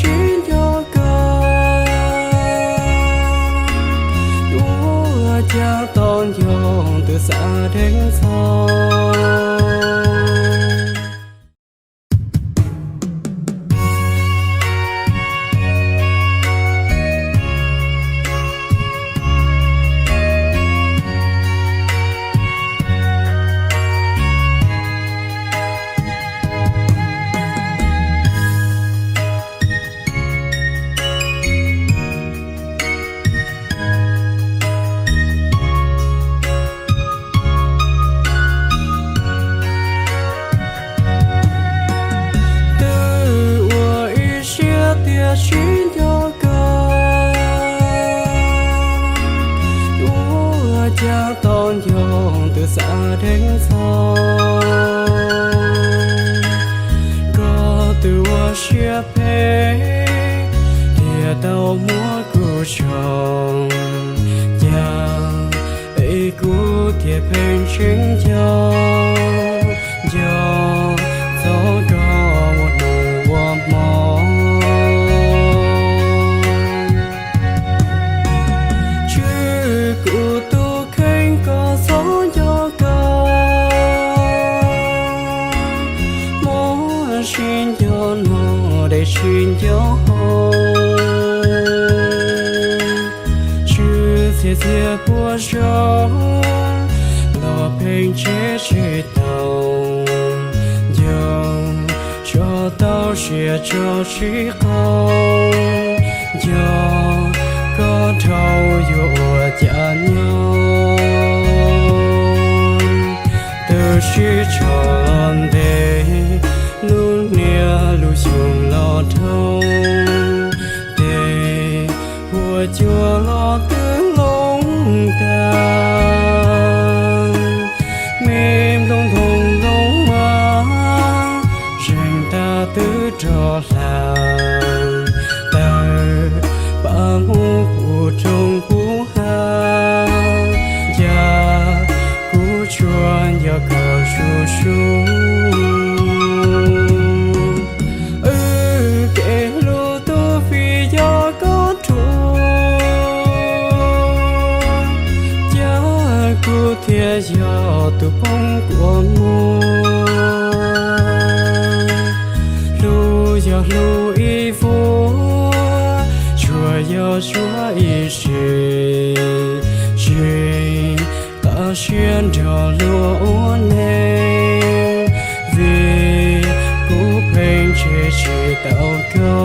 chuyến cho cơ đua cha ton dòng từ xa đến xa. Chuyến cho cơ đua cha ton dòng từ xa đến xa. Có từ chia phê địa tàu múa cu tròn nhà ấy cu địa phê chuyến cho gió có một nụ hoa mò. Chuyên cho nó để chuyên cho hồn chưa sẽ bùa gió lò phênh chế tàu dòng cho tao sẽ cho chỉ không do có thâu dùa chả nhau từ chỉ tròn để luôn nia lu chuông lo thâu để hùa chùa lo tướng lông ta mềm lông thùng lông má rành ta tứ trò làng ta ba ngu của trong cú ha ya cú chuan ya cờ su su. Thiê gió từ bóng của mùa lu gió lu y phố chùa gió chúa y chỉ ta xuyên cho lúa nè vì cú phênh chỉ tao cơ